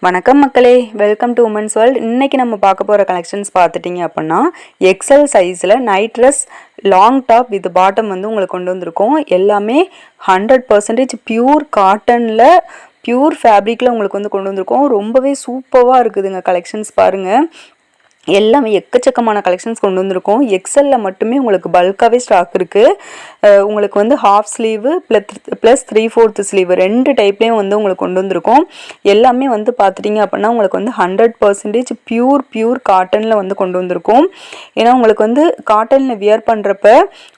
வணக்கம் மக்களே, welcome to women's world. இன்றைக்கி நம்ம பார்க்க போகிற கலெக்ஷன்ஸ் பார்த்துட்டிங்க அப்படின்னா எக்ஸல் சைஸில் night dress long top with bottom வந்து உங்களுக்கு கொண்டு வந்திருக்கோம். எல்லாமே 100% பியூர் காட்டனில் பியூர் ஃபேப்ரிக்கில் உங்களுக்கு வந்து கொண்டு வந்திருக்கோம். ரொம்பவே சூப்பராக இருக்குதுங்க கலெக்ஷன்ஸ் பாருங்கள். எல்லாமே எக்கச்சக்கமான கலெக்ஷன்ஸ் கொண்டு வந்திருக்கோம். எக்ஸலில் மட்டுமே உங்களுக்கு பல்காகவே ஸ்டாக் இருக்குது. உங்களுக்கு வந்து ஹாஃப் ஸ்லீவு ப்ளஸ் 3/4 ஸ்லீவு ரெண்டு டைப்லேயும் வந்து உங்களுக்கு கொண்டு வந்திருக்கோம். எல்லாமே வந்து பார்த்துட்டிங்க அப்படின்னா உங்களுக்கு வந்து 100% பியூர் காட்டனில் வந்து கொண்டு வந்திருக்கோம். ஏன்னா உங்களுக்கு வந்து காட்டனில் வியர் பண்ணுறப்ப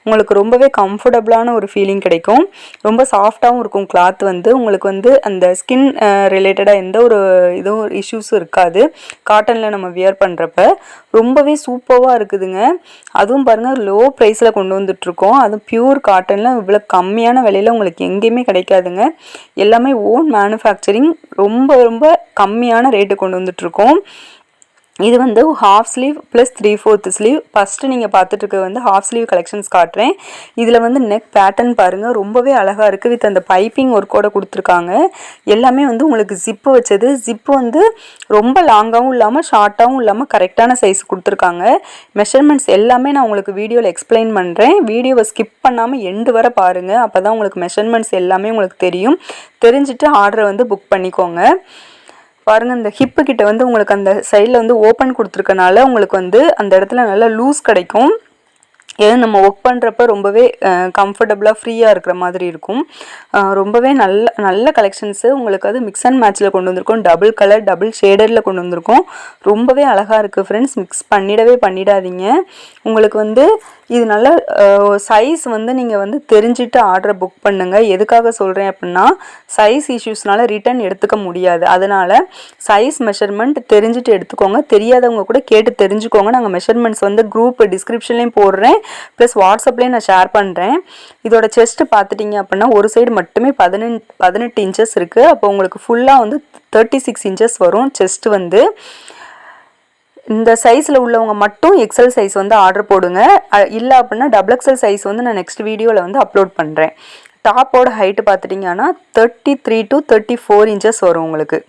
உங்களுக்கு ரொம்பவே கம்ஃபர்டபுளான ஒரு ஃபீலிங் கிடைக்கும். ரொம்ப சாஃப்டாகவும் இருக்கும் கிளாத் வந்து. உங்களுக்கு வந்து அந்த ஸ்கின் ரிலேட்டடாக எந்த ஒரு இதுவும் இஷ்யூஸும் இருக்காது காட்டனில் நம்ம வியர் பண்ணுறப்ப. ரொம்பவே சூப்பராக இருக்குதுங்க. அதுவும் பாருங்கள் லோ ப்ரைஸில் கொண்டு வந்துட்ருக்கோம். அதுவும் பியூர் காட்டனில் இவ்வளோ கம்மியான விலையில் உங்களுக்கு எங்கேயுமே கிடைக்காதுங்க. எல்லாமே ஓன் மேனுஃபேக்சரிங். ரொம்ப கம்மியான ரேட்டு கொண்டு வந்துட்ருக்கோம். இது வந்து half sleeve plus 3/4 sleeve. First நீங்கள் பார்த்துட்டு வந்து ஹாஃப் ஸ்லீவ் கலெக்ஷன்ஸ் காட்டுறேன். இதில் வந்து நெக் பேட்டர்ன் பாருங்கள், ரொம்பவே அழகாக இருக்குது. வித் அந்த பைப்பிங் ஒர்க்கோட கொடுத்துருக்காங்க. எல்லாமே வந்து உங்களுக்கு ஜிப்பு வச்சது. ஜிப்பு வந்து ரொம்ப லாங்காகவும் இல்லாமல் ஷார்ட்டாகவும் இல்லாமல் கரெக்டான சைஸ் கொடுத்துருக்காங்க. மெஷர்மெண்ட்ஸ் எல்லாமே நான் உங்களுக்கு வீடியோவில் எக்ஸ்பிளைன் பண்ணுறேன். வீடியோவை ஸ்கிப் பண்ணாமல் எண்டு வரை பாருங்கள். அப்போ தான் உங்களுக்கு மெஷர்மெண்ட்ஸ் எல்லாமே உங்களுக்கு தெரியும். தெரிஞ்சுட்டு ஆர்டரை வந்து புக் பண்ணிக்கோங்க. பாருங்கள், இந்த ஹிப்பு கிட்ட வந்து உங்களுக்கு அந்த சைடில் வந்து ஓப்பன் கொடுத்துருக்கனால உங்களுக்கு வந்து அந்த இடத்துல நல்லா லூஸ் கிடைக்கும். ஏன்னா நம்ம ஒர்க் பண்ணுறப்ப ரொம்பவே கம்ஃபர்டபுளாக ஃப்ரீயாக இருக்கிற மாதிரி இருக்கும். ரொம்பவே நல்ல கலெக்ஷன்ஸு. உங்களுக்கு அது மிக்ஸ் அண்ட் மேட்ச்சில் கொண்டு வந்திருக்கோம். டபுள் கலர் டபுள் ஷேடரில் கொண்டு வந்திருக்கோம். ரொம்பவே அழகாக இருக்குது ஃப்ரெண்ட்ஸ். மிக்ஸ் பண்ணிடாதீங்க. உங்களுக்கு வந்து இது நல்ல சைஸ் வந்து நீங்கள் வந்து தெரிஞ்சுட்டு ஆர்டரை புக் பண்ணுங்கள். எதுக்காக சொல்கிறேன் அப்படின்னா சைஸ் இஷ்யூஸ்னால ரிட்டன் எடுத்துக்க முடியாது. அதனால் சைஸ் மெஷர்மெண்ட் தெரிஞ்சுட்டு எடுத்துக்கோங்க. தெரியாதவங்க கூட கேட்டு தெரிஞ்சுக்கோங்க. நாங்கள் மெஷர்மெண்ட்ஸ் வந்து குரூப் டிஸ்கிரிப்ஷன்லேயும் போடுறேன், ப்ளஸ் வாட்ஸ்அப்லேயும் நான் ஷேர் பண்ணுறேன். இதோட செஸ்ட்டு பார்த்துட்டிங்க அப்படின்னா ஒரு சைடு மட்டுமே 18 இன்ச்சஸ் இருக்குது. அப்போ உங்களுக்கு ஃபுல்லாக வந்து 36 இன்ச்சஸ் வரும் செஸ்ட்டு வந்து. இந்த சைஸில் உள்ளவங்க மட்டும் எக்ஸல் சைஸ் வந்து ஆர்டர் போடுங்க. இல்லை அப்படின்னா XXL சைஸ் வந்து நான் நெக்ஸ்ட் வீடியோவில் வந்து அப்லோட் பண்ணுறேன். டாப்போட ஹைட்டு பார்த்துட்டிங்கன்னா 33 to 34 இன்ச்சஸ் வரும் உங்களுக்கு.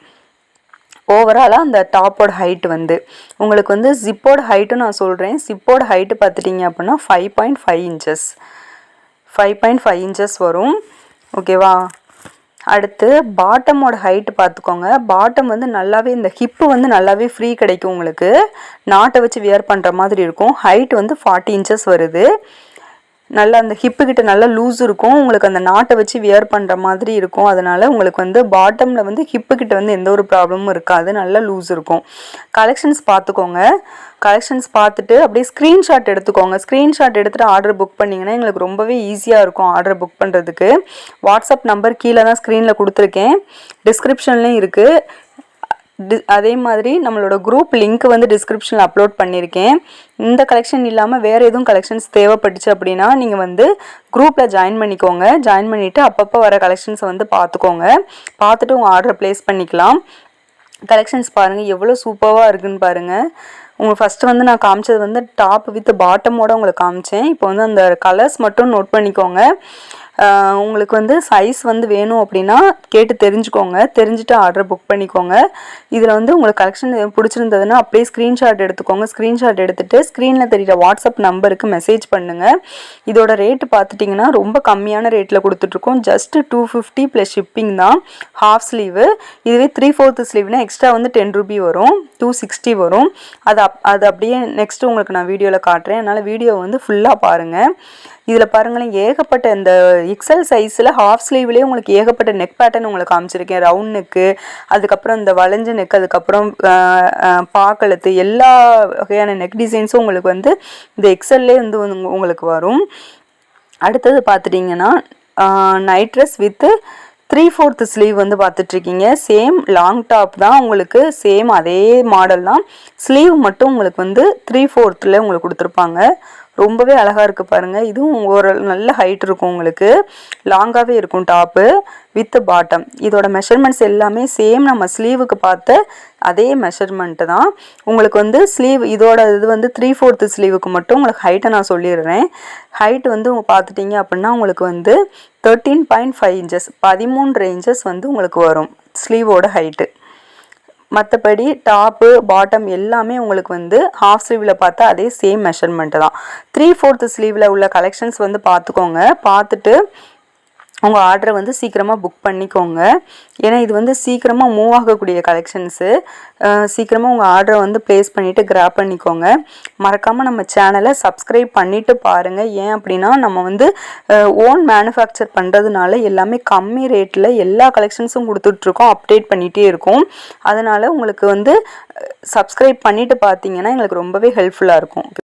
ஓவராலாக அந்த டாப்போட ஹைட்டு வந்து உங்களுக்கு வந்து ஜிப்போட ஹைட்டும் நான் சொல்கிறேன். ஜிப்போட ஹைட்டு பார்த்துட்டிங்க அப்படின்னா 5.5 இன்ச்சஸ் 5.5 இன்ச்சஸ் வரும். ஓகேவா? அடுத்து பாட்டமோட ஹைட்டு பார்த்துக்கோங்க. பாட்டம் வந்து நல்லாவே இந்த ஹிப்பு வந்து நல்லாவே ஃப்ரீ கிடைக்கும். உங்களுக்கு நாட்டை வச்சு வியர் பண்ணுற மாதிரி இருக்கும். ஹைட் வந்து 40 இன்ச்சஸ் வருது. நல்லா அந்த ஹிப்புக்கிட்ட நல்லா லூஸ் இருக்கும். உங்களுக்கு அந்த நாட்டை வச்சு வியர் பண்ணுற மாதிரி இருக்கும். அதனால் உங்களுக்கு வந்து பாட்டமில் வந்து ஹிப்புக்கிட்ட வந்து எந்த ஒரு ப்ராப்ளமும் இருக்காது. நல்லா லூஸ் இருக்கும். கலெக்ஷன்ஸ் பார்த்துக்கோங்க. கலெக்ஷன்ஸ் பார்த்துட்டு அப்படியே ஸ்க்ரீன்ஷாட் எடுத்துக்கோங்க. ஸ்க்ரீன்ஷாட் எடுத்துகிட்டு ஆர்டர் புக் பண்ணிங்கன்னா எங்களுக்கு ரொம்பவே ஈஸியாக இருக்கும் ஆர்டர் புக் பண்ணுறதுக்கு. வாட்ஸ்அப் நம்பர் கீழே தான் ஸ்க்ரீனில் கொடுத்துருக்கேன், டிஸ்கிரிப்ஷன்லேயும் இருக்குது. அதே மாதிரி நம்மளோட குரூப் லிங்க் வந்து டிஸ்கிரிப்ஷனில் அப்லோட் பண்ணியிருக்கேன். இந்த கலெக்ஷன் இல்லாமல் வேறு எதுவும் கலெக்ஷன்ஸ் தேவைப்பட்டுச்சு அப்படின்னா நீங்கள் வந்து குரூப்பில் ஜாயின் பண்ணிக்கோங்க. ஜாயின் பண்ணிவிட்டு அப்பப்போ வர கலெக்ஷன்ஸை வந்து பார்த்துக்கோங்க. பார்த்துட்டு உங்கள் ஆர்டரை ப்ளேஸ் பண்ணிக்கலாம். கலெக்ஷன்ஸ் பாருங்கள் எவ்வளோ சூப்பராக இருக்குதுன்னு பாருங்கள். உங்களுக்கு ஃபஸ்ட்டு வந்து நான் காமிச்சது வந்து டாப் வித் பாட்டமோடு உங்களுக்கு காமிச்சேன். இப்போ வந்து அந்த கலர்ஸ் மட்டும் நோட் பண்ணிக்கோங்க. உங்களுக்கு வந்து சைஸ் வந்து வேணும் அப்படின்னா கேட்டு தெரிஞ்சுக்கோங்க. தெரிஞ்சுட்டு ஆர்டர் புக் பண்ணிக்கோங்க. இதில் வந்து உங்களுக்கு கலெக்ஷன் பிடிச்சிருந்ததுன்னா அப்படியே ஸ்க்ரீன்ஷாட் எடுத்துக்கோங்க. ஸ்க்ரீன்ஷாட் எடுத்துகிட்டு ஸ்க்ரீனில் தெரிகிற வாட்ஸ்அப் நம்பருக்கு மெசேஜ் பண்ணுங்கள். இதோட ரேட்டு பார்த்துட்டிங்கன்னா ரொம்ப கம்மியான ரேட்டில் கொடுத்துட்ருக்கோம். ஜஸ்ட்டு 250 ப்ளஸ் ஷிப்பிங் தான். Half sleeve. இதுவே 3/4 ஸ்லீவ்னா எக்ஸ்ட்ரா வந்து 10 ரூபி வரும், 260 வரும். அது அப்படியே நெக்ஸ்ட்டு உங்களுக்கு நான் வீடியோவில் காட்டுறேன். அதனால் வீடியோ வந்து ஃபுல்லாக பாருங்கள். இதில் பாருங்களேன், ஏகப்பட்ட இந்த எக்ஸல் சைஸில் ஹாஃப் ஸ்லீவ்லேயே உங்களுக்கு ஏகப்பட்ட நெக் பேட்டர்ன் உங்களுக்கு காமிச்சிருக்கேன். ரவுண்ட் நெக்கு, அதுக்கப்புறம் இந்த வளைஞ்ச நெக், அதுக்கப்புறம் பாக்கழுத்து, எல்லா வகையான நெக் டிசைன்ஸும் உங்களுக்கு வந்து இந்த எக்ஸல்லே வந்து உங்களுக்கு வரும். அடுத்தது பார்த்துட்டிங்கன்னா நைட் ட்ரெஸ் வித்து 3/4 ஸ்லீவ் வந்து பார்த்துட்ருக்கீங்க. சேம் லாங் டாப் தான் உங்களுக்கு. சேம் அதே மாடல் தான். ஸ்லீவ் மட்டும் உங்களுக்கு வந்து 3/4 உங்களுக்கு கொடுத்துருப்பாங்க. ரொம்பவே அழகாக இருக்குது பாருங்கள். இதுவும் ஒரு நல்ல ஹைட் இருக்கும். உங்களுக்கு லாங்காகவே இருக்கும் டாப்பு வித் பாட்டம். இதோட மெஷர்மெண்ட்ஸ் எல்லாமே சேம் நம்ம ஸ்லீவுக்கு பார்த்த அதே மெஷர்மெண்ட்டு தான். உங்களுக்கு வந்து ஸ்லீவ் இதோட இது வந்து 3/4 ஸ்லீவுக்கு மட்டும் உங்களுக்கு ஹைட்டை நான் சொல்லிடுறேன். ஹைட் வந்து பார்த்துட்டிங்க அப்படின்னா உங்களுக்கு வந்து 13.5 இன்ச்சஸ் 13 இன்ச்சஸ் வந்து உங்களுக்கு வரும் ஸ்லீவோட ஹைட்டு. மற்றபடி டாப்பு பாட்டம் எல்லாமே உங்களுக்கு வந்து ஹாஃப் ஸ்லீவில் பார்த்தா அதே சேம் மெஷர்மெண்ட்டு தான். 3/4 ஸ்லீவில் உள்ள கலெக்ஷன்ஸ் வந்து பார்த்துக்கோங்க. பார்த்துட்டு உங்கள் ஆர்டரை வந்து சீக்கிரமாக புக் பண்ணிக்கோங்க. ஏன்னா இது வந்து சீக்கிரமாக மூவ் ஆகக்கூடிய கலெக்ஷன்ஸு. சீக்கிரமாக உங்கள் ஆர்டரை வந்து ப்ளேஸ் பண்ணிவிட்டு கிராப் பண்ணிக்கோங்க. மறக்காமல் நம்ம சேனலை சப்ஸ்கிரைப் பண்ணிவிட்டு பாருங்கள். ஏன் அப்படின்னா நம்ம வந்து ஓன் மேனுஃபேக்சர் பண்ணுறதுனால எல்லாமே கம்மி ரேட்டில் எல்லா கலெக்ஷன்ஸும் கொடுத்துட்ருக்கோம், அப்டேட் பண்ணிகிட்டே இருக்கோம். அதனால் உங்களுக்கு வந்து சப்ஸ்கிரைப் பண்ணிவிட்டு பார்த்தீங்கன்னா எங்களுக்கு ரொம்பவே ஹெல்ப்ஃபுல்லாக இருக்கும்.